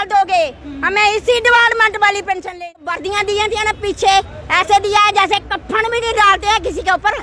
निकाल दोगे, हमें इसी डिपार्टमेंट वाली पेंशन ले। वर्दियां दी थी ना पीछे, ऐसे दिया है जैसे कफन भी नहीं डालते हैं किसी के ऊपर,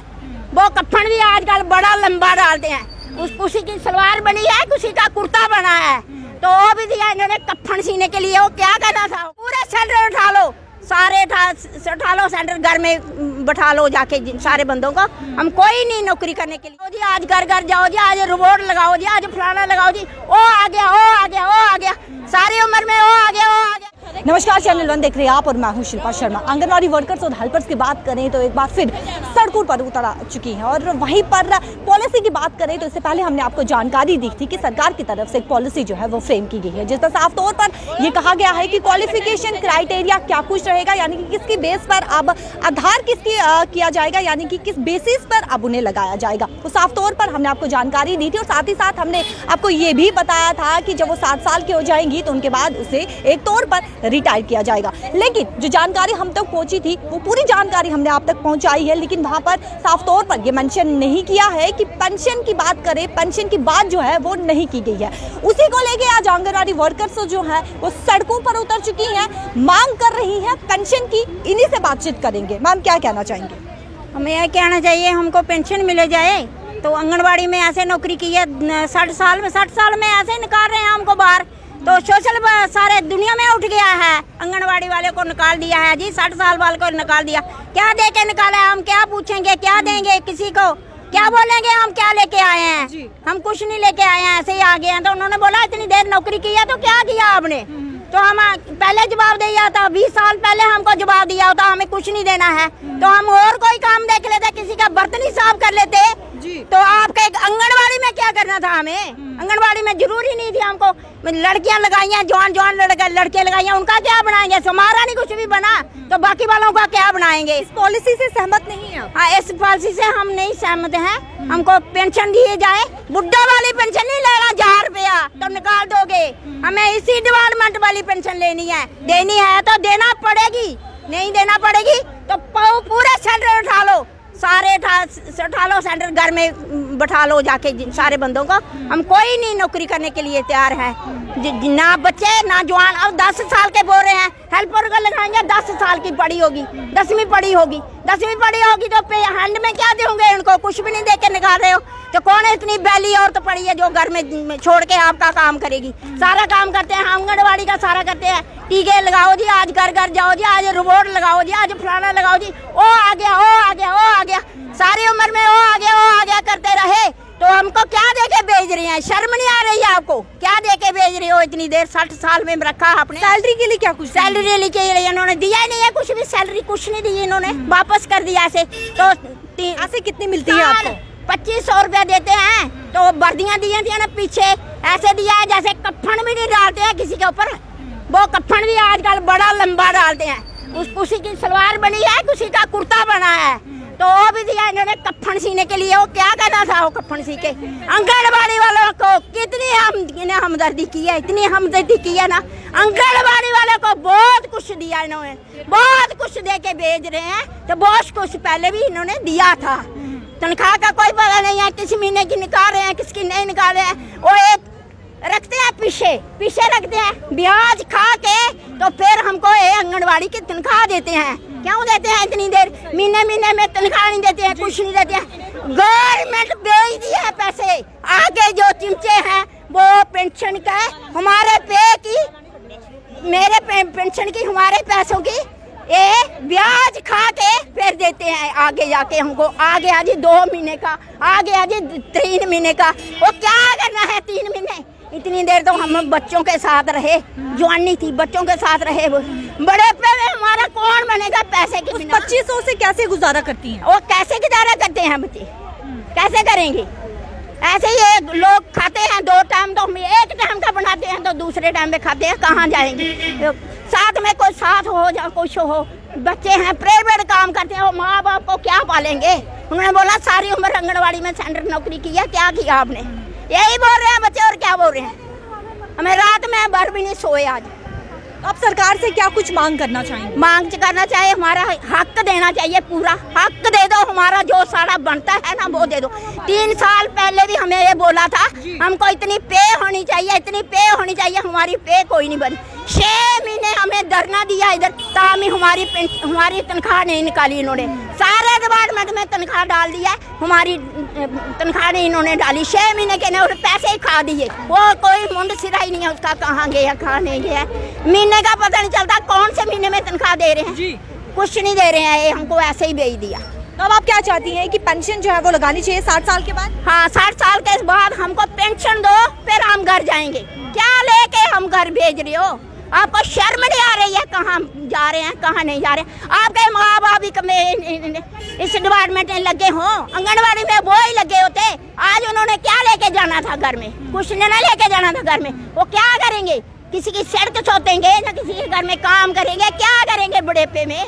वो कफन भी आजकल बड़ा लंबा डालते हैं। किसी की सलवार बनी है, किसी का कुर्ता बना है, तो वो भी दिया इन्होंने कफन सीने के लिए। वो क्या कहना था, पूरे सेंटर उठा लो, सारे उठा लो सेंटर, घर में बैठा लो जाके सारे बंदों को, हम कोई नहीं नौकरी करने के लिए। जी आज घर घर जाओ जी, आज रिपोर्ट लगाओ जी, आज फलाना लगाओ जी, ओ आ गया, ओ आ गया, ओ आ गया, सारी उम्र में ओ आ गया, ओ आ गया। नमस्कार, चैनल 1 देख रहे हैं आप और मैं हूं शिल्पा शर्मा। आंगनवाड़ी वर्कर्स और हेल्पर्स की बात करें तो एक बार फिर सड़कों पर उतर आ चुकी हैं, और वहीं पर पॉलिसी की बात करें तो इससे पहले हमने आपको जानकारी दी थी कि सरकार की तरफ से एक पॉलिसी जो है वो फ्रेम की गई है, जिसमें साफ तौर पर ये कहा गया है कि क्वालिफिकेशन क्राइटेरिया क्या कुछ रहेगा, यानी कि किसकी बेस पर अब आधार किसकी किया जाएगा, यानी कि किस बेसिस पर अब उन्हें लगाया जाएगा, वो साफ तौर पर हमने आपको जानकारी दी थी। और साथ ही साथ हमने आपको ये भी बताया था कि जब वो 7 साल की हो जाएंगी तो उनके बाद उसे एक तौर पर रिटायर किया जाएगा। लेकिन जो जानकारी हम तक पहुंची थी वो पूरी जानकारी हमने आप तक पहुंचाई है, लेकिन वहां पर साफ तौर पर ये मेंशन नहीं किया है कि पेंशन की बात करें, पेंशन की बात जो है वो नहीं की गई है। उसी को लेके आज आंगनवाड़ी वर्कर्स जो है वो सड़कों पर उतर चुकी हैं, मांग कर रही हैं पेंशन की। इन्हीं से बातचीत करेंगे। मैम, क्या कहना चाहेंगे? हमें यह कहना चाहिए, हमको पेंशन मिले जाए। तो आंगनवाड़ी में ऐसे नौकरी की है 60 साल में ऐसे निकाल रहे हैं हमको बाहर, तो सोशल सारे दुनिया में उठ गया है। आंगनवाड़ी वाले को निकाल दिया है जी, 60 साल वाले को निकाल दिया। क्या दे के निकाला है? हम क्या पूछेंगे, क्या देंगे किसी को, क्या बोलेंगे हम क्या लेके आए हैं? हम कुछ नहीं लेके आए हैं, ऐसे ही आ गए हैं। तो उन्होंने बोला इतनी देर नौकरी की है तो क्या किया आपने? तो हम पहले जवाब दिया था, 20 साल पहले हमको जवाब दिया होता हमें कुछ नहीं देना है, तो हम और कोई काम देख लेते, किसी का बर्तन ही साफ कर लेते जी। तो आपके आंगनवाड़ी में क्या करना था हमें? आंगनवाड़ी में जरूरी नहीं थी हमको। लड़कियां लगाई हैं, जवान लड़के लगाई हैं, उनका क्या बनाएंगे? हमारा नहीं कुछ भी बना तो बाकी वालों का क्या बनाएंगे? इस पॉलिसी से सहमत नहीं है? हाँ, इस पॉलिसी से हम नहीं सहमत हैं। हमको पेंशन दिए जाए, बुढ़ा वाली पेंशन नहीं लेना 1000 रुपया तो निकाल दोगे, हमें इसी डिपार्टमेंट वाली पेंशन लेनी है। देनी है तो देना पड़ेगी, नहीं देना पड़ेगी तो पूरे सेंटर उठा लो, सारे उठा लो सेंटर, घर में बैठा लो जाके सारे बंदों को। हम कोई नहीं नौकरी करने के लिए तैयार है, ना बच्चे ना जवान। अब 10 साल के बोल रहे हैं हेल्पर को लगाएंगे, 10 साल की पढ़ी होगी, 10वीं पढ़ी होगी तो पे हैंड में क्या दोगे उनको? कुछ भी नहीं दे के निकाल रहे हो। तो कौन है इतनी बैली औरत पड़ी है जो घर में छोड़ के आपका काम करेगी? सारा काम करते हैं, आंगनवाड़ी का सारा करते हैं। टीके लगाओ जी, आज घर घर जाओ जी, आज रिपोर्ट लगाओ जी, आज फलाना लगाओ जी, ओ आ गया, ओ आ गया, ओ आ गया, सारी उम्र में ओ आ गया करते रहे। तो हमको क्या देके भेज रही हैं? शर्म नहीं आ रही है आपको? क्या देके भेज रही हो इतनी देर? 60 साल में रखा आपने। सैलरी के लिए क्या कुछ? सैलरी लेके इन्होंने दिया ही नहीं है कुछ भी, सैलरी कुछ नहीं दी इन्होंने, वापस कर दिया ऐसे। तो ऐसे कितनी मिलती है आपको? 2500 रुपया देते हैं। तो वर्दियां दी थी ना पीछे, ऐसे दिया है जैसे कफन भी नहीं डालते हैं किसी के ऊपर, वो कफन भी आजकल बड़ा लंबा डालते हैं। किसी की सलवार बनी है, किसी का कुर्ता बना है, तो वो भी दिया इन्होंने कफन सीने के लिए। वो क्या कहना था वो कफन सी के? आंगनवाड़ी वालों को कितनी हमदर्दी की है, इतनी हमदर्दी की है ना। आंगनवाड़ी वालों को बहुत कुछ दिया इन्होंने, बहुत कुछ दे के भेज रहे हैं। तो बहुत कुछ पहले भी इन्होंने दिया था। तनख्वाह का कोई पता नहीं है, किस महीने की निकाल रहे हैं, किसकी नहीं निकाल रहे हैं। वो एक रखते हैं पीछे रखते हैं, ब्याज खा के तो फिर हमको आंगनवाड़ी की तनख्वाह देते हैं। क्यों देते हैं इतनी देर? महीने में तनख्वाह नहीं देते हैं, कुछ नहीं देते हैं। गवर्नमेंट भेज दिया है पैसे, आगे जो चिमचे हैं वो पेंशन का हमारे पे की, मेरे पेंशन की, हमारे पैसों की ये ब्याज खा के फिर देते हैं आगे जाके हमको। आ गया जी 2 महीने का, आ गया जी 3 महीने का। वो क्या करना है 3 महीने? इतनी देर तो हम बच्चों के साथ रहे, जवानी थी बच्चों के साथ रहे, बड़े पे हमारा कौन बनेगा पैसे के बिना? 2500 से कैसे गुजारा करती हैं? वो कैसे गुजारा करते हैं बच्चे, कैसे करेंगे? ऐसे ही लोग खाते हैं 2 टाइम, तो हम 1 टाइम का बनाते हैं तो दूसरे टाइम पे खाते हैं, कहाँ जाएंगे? साथ में कोई साथ हो या कुछ हो, बच्चे हैं प्राइवेट काम करते हैं, वो माँ बाप को क्या पालेंगे? उन्होंने बोला सारी उम्र आंगनवाड़ी में सेंटर नौकरी की है, क्या किया आपने? यही बोल रहे हैं बच्चे, और क्या बोल रहे हैं? हमें रात में भर भी नहीं सोए आज। अब सरकार से क्या कुछ मांग करना चाहेंगे? मांग करना चाहिए, हमारा हक देना चाहिए, पूरा हक दे दो, हमारा जो सारा बनता है ना वो दे दो। 3 साल पहले भी हमें ये बोला था हमको इतनी पे होनी चाहिए, इतनी पे होनी चाहिए, हमारी पे कोई नहीं बनी। 6 महीने हमें धरना दिया इधर, ताकि हमारी तनख्वाह नहीं निकाली इन्होंने। सारे डिपार्टमेंट में तनख्वाह डाल दिया, हमारी तनख्वाह नहीं इन्होंने डाली। 6 महीने के और पैसे ही खा दिए। वो कोई मुंड सिरा ही नहीं है उसका, कहाँ गया कहाँ नहीं गया। महीने का पता नहीं चलता, कौन से महीने में तनख्वाह दे रहे हैं जी, कुछ नहीं दे रहे हैं, हमको ऐसे ही भेज दिया। तो अब आप क्या चाहती हैं कि पेंशन जो है वो लगानी चाहिए 60 साल के बाद? हाँ, 60 साल के बाद हमको पेंशन दो, फिर हम घर जाएंगे। क्या लेके हम घर भेज रहे हो? आपको शर्म नहीं आ रही है? कहाँ जा रहे हैं कहाँ नहीं जा रहे? आपके माँ बाप इस डिपार्टमेंट में लगे हों, आंगनबाड़ी में वो ही लगे होते। आज उन्होंने क्या लेके जाना था घर में? कुछ नहीं लेके जाना था घर में। वो क्या करेंगे? किसी की सड़क छोतेंगे ना, किसी के घर में काम करेंगे? क्या करेंगे बुढ़ेपे में?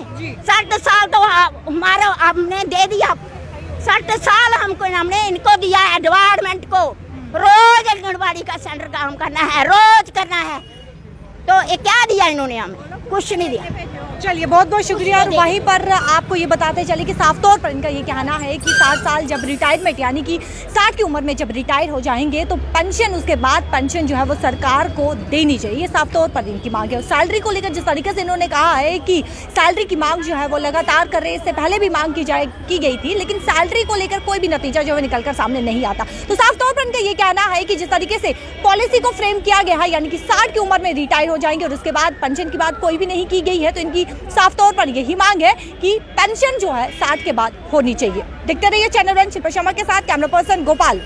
60 साल तो हमारा हमने दे दिया, 60 साल हमने इनको दिया है डिपार्टमेंट को। रोज आंगनबाड़ी का सेंटर काम करना है, रोज करना है, तो ये क्या दिया इन्होंने? हमें कुछ नहीं दिया। चलिए बहुत बहुत शुक्रिया। और वहीं पर आपको ये बताते चले कि साफ तौर पर इनका ये कहना है कि 60 साल जब रिटायरमेंट यानी कि 60 की उम्र में जब रिटायर हो जाएंगे तो पेंशन, उसके बाद पेंशन जो है वो सरकार को देनी चाहिए। ये साफ तौर पर इनकी मांग है। और सैलरी को लेकर जिस तरीके से इन्होंने कहा है कि सैलरी की मांग जो है वो लगातार कर रहे हैं, इससे पहले भी मांग की गई थी, लेकिन सैलरी को लेकर कोई भी नतीजा जो है निकल कर सामने नहीं आता। तो साफ तौर पर इनका ये कहना है कि जिस तरीके से पॉलिसी को फ्रेम किया गया है, यानी कि 60 की उम्र में रिटायर हो जाएंगे और उसके बाद पेंशन की बात कोई भी नहीं की गई है, तो इनकी साफ तौर पर यही मांग है कि पेंशन जो है 60 के बाद होनी चाहिए। देखते रहिए चैनल वन, शिल्पा शर्मा के साथ, कैमरा पर्सन गोपाल।